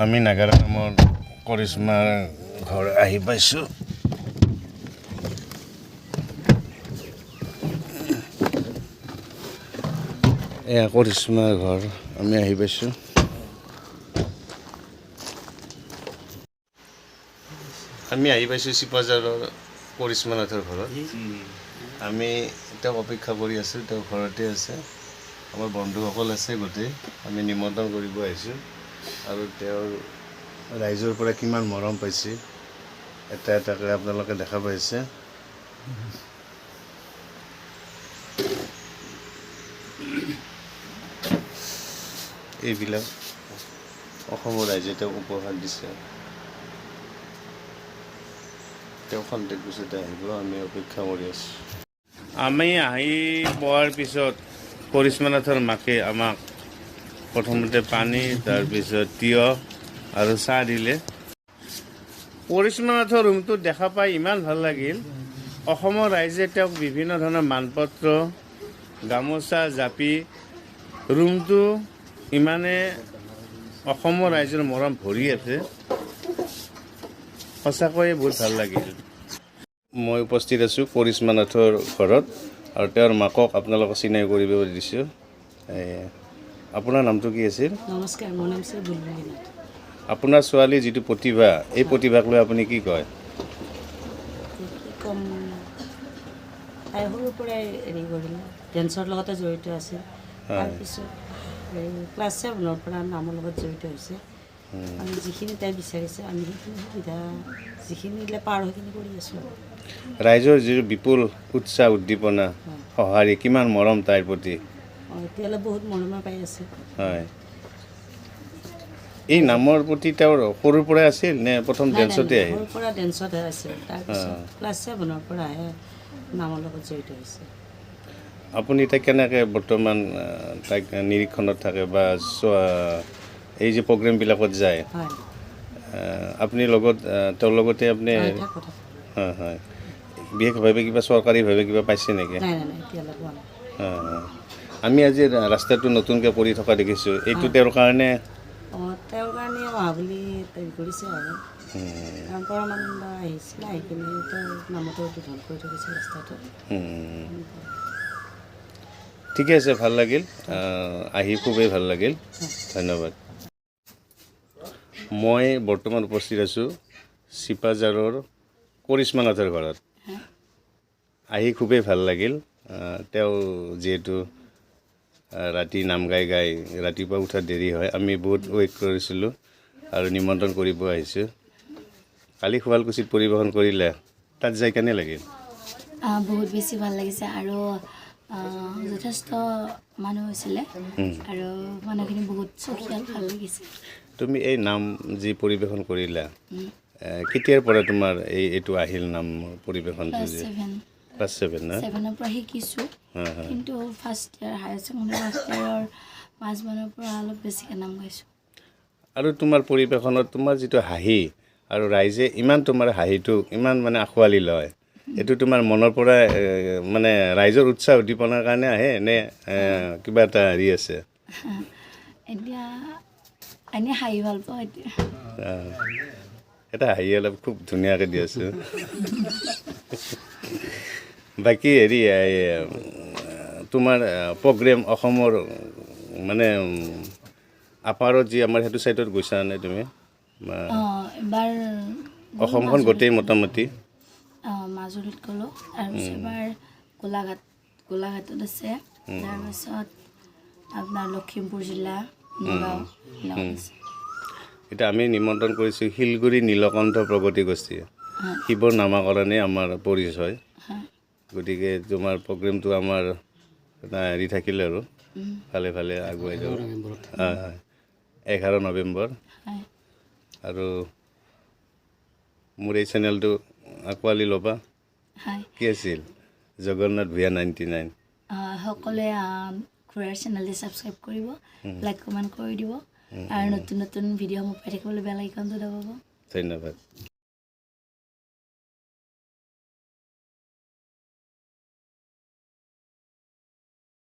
আমি নাগাৰা নামৰ কৰিশ্মাৰ ঘৰ আহি পাইছোঁ। এয়া কৰিশ্মাৰ ঘৰ আমি আহি পাইছোঁ। আমি আহি পাইছোঁ চিপাঝাৰৰ কৰিশ্মা নাথৰ ঘৰত। আমি তেওঁক অপেক্ষা কৰি আছোঁ, তেওঁ ঘৰতে আছে। আমাৰ বন্ধুসকল আছে গোটেই, আমি নিমন্ত্ৰণ কৰিব আহিছোঁ। আৰু তেওঁৰ ৰাইজৰ পৰা কিমান মৰম পাইছে এটা এটাকৈ আপোনালোকে দেখা পাইছে। এইবিলাক অসমৰ ৰাইজে তেওঁক উপহাৰ দিছে। তেওঁ খন্তেক পিছতে আহিব, আমি অপেক্ষা কৰি আছোঁ। আমি আহি পোৱাৰ পিছত কৰিশ্মা নাথৰ মাকে আমাক প্ৰথমতে পানী, তাৰপিছত তিয়হ আৰু চাহ দিলে। কৰিশ্মা নাথৰ ৰুমটো দেখা পাই ইমান ভাল লাগিল। অসমৰ ৰাইজে তেওঁক বিভিন্ন ধৰণৰ মানপত্ৰ, গামোচা, জাপি, ৰুমটো ইমানে অসমৰ ৰাইজৰ মৰম ভৰি আছে, সঁচাকৈয়ে বহুত ভাল লাগিল। মই উপস্থিত আছোঁ কৰিশ্মা নাথৰ ঘৰত আৰু তেওঁৰ মাকক আপোনালোকক চিনাকি কৰিব দিছোঁ। আপোনাৰ নামটো কি আছিল? নমস্কাৰ, মোৰ নাম শ্ৰী বুলবুলি নাথ। আপোনাৰ ছোৱালীৰ যিটো প্ৰতিভা, এই প্ৰতিভাক লৈ আপুনি কি কয়? কি ক'ম, তাই সৰুৰ পৰাই হেৰি কৰিলে, ডেন্সৰ লগতে জড়িত আছিল। তাৰপিছত ক্লাছ 7ৰ পৰা নামৰ লগত জড়িত হৈছে। আমি যিখিনি তাই বিচাৰিছে, আমি সেইখিনি সুবিধা যিখিনি পাৰোঁ সেইখিনি কৰি আছোঁ। ৰাইজৰ যিটো বিপুল উৎসাহ, উদ্দীপনা, সঁহাৰি, কিমান মৰম তাইৰ প্ৰতি। এতিয়ালৈ বহুত মৰমে পাই আছে। হয়, এই নামৰ প্ৰতি তেওঁৰ সৰুৰ পৰাই আছিল নে প্ৰথম ডেন্সতে আহিল? সৰুৰ পৰা ডেন্সতে আছিল, তাৰপিছত ক্লাছ 7ৰ পৰাহে নামৰ লগত জড়িত হৈছে। আপুনি এতিয়া কেনেকৈ বৰ্তমান তাইক নিৰীক্ষণত থাকে বা এই যে প্ৰগ্ৰেমবিলাকত যায়, আপুনি লগত তেওঁৰ লগতে আপুনি হয় হয়, বিশেষভাৱে কিবা চৰকাৰীভাৱে কিবা পাইছে নেকি? নাই নাই নাই, এতিয়ালৈ পোৱা নাই। আমি আজি ৰাস্তাটো নতুনকৈ কৰি থকা দেখিছোঁ, এইটো তেওঁৰ কাৰণে? তেওঁৰ কাৰণে অহা বুলি হেৰি কৰিছে আৰু পৰমানন্দ আহিছিলে, আহি কিনে তেওঁৰ নামতো উদ্বোধন কৰি থৈ গৈছে ৰাস্তাটো। ঠিকে আছে, ভাল লাগিল, আহি খুবেই ভাল লাগিল, ধন্যবাদ। মই বৰ্তমান উপস্থিত আছোঁ চিপাঝাৰৰ কৰিশ্মা নাথৰ ঘৰত। আহি খুবেই ভাল লাগিল। তেওঁ যিহেতু ৰাতি নাম গাই ৰাতিপুৱা উঠাত দেৰি হয়, আমি বহুত ৱেইট কৰিছিলোঁ আৰু নিমন্ত্ৰণ কৰিব আহিছোঁ। কালি শুৱালকুছিত পৰিৱেশন কৰিলে, তাত যাই কেনে লাগিল? বহুত বেছি ভাল লাগিছে আৰু যথেষ্ট মানুহ হৈছিলে আৰু মানুহখিনি বহুত চখীয়াল, ভাল লাগিছে। তুমি এই নাম যি পৰিৱেশন কৰিলা, কেতিয়াৰ পৰা তোমাৰ এইটো আহিল নাম পৰিৱেশনটো? ক্লাছ 7 না? 7ৰ পৰা শিকিছোঁ, কিন্তু first year higher secondary first ইয়াৰৰ মাজমানৰ পৰা অলপ বেছিকৈ নাম গাইছোঁ। আৰু তোমাৰ পৰিৱেশনত তোমাৰ যিটো হাঁহি আৰু ৰাইজে ইমান তোমাৰ হাঁহিটোক ইমান মানে আঁকোৱালি লয়, এইটো তোমাৰ মনৰ পৰা মানে ৰাইজৰ উৎসাহ উদ্দীপনাৰ কাৰণে আহে নে কিবা এটা হেৰি আছে? এতিয়া এনেই হাঁহি ভাল পাওঁ এতিয়া। এটা হাঁহি অলপ খুব ধুনীয়াকৈ দি আছোঁ। বাকী হেৰি তোমাৰ প্ৰগ্ৰেম অসমৰ মানে আপাৰত যি আমাৰ সেইটো চাইডত গৈছা নে তুমি? এবাৰ অসমখন গোটেই মোটামুটি মাজুলীত গ'লোঁ, তাৰপিছত এবাৰ গোলাঘাটত আছে, তাৰপিছত আপোনাৰ লখিমপুৰ জিলা, নগাঁও আছে। এতিয়া আমি নিমন্ত্ৰণ কৰিছোঁ শিলগুৰি নীলকণ্ঠ প্ৰগতি গোষ্ঠী, শিৱৰ নামাকৰণেই আমাৰ পৰিচয়। গতিকে তোমাৰ প্ৰগ্ৰেমটো আমাৰ এটা হেৰি থাকিলে আৰু ভালে ভালে আগুৱাই যাব। 11 নৱেম্বৰ। আৰু মোৰ এই চেনেলটো আঁকোৱালি ল'বা। কি আছিল? জগন্নাথ ভূঞা 99। সকলোৱে খুৰাৰ চেনেলটো ছাবস্ক্ৰাইব কৰিব, লাইক কমেণ্ট কৰি দিব আৰু নতুন নতুন ভিডিঅ'সমূহ পাই থাকিবলৈ বেল আইকনটো দবাব। ধন্যবাদ।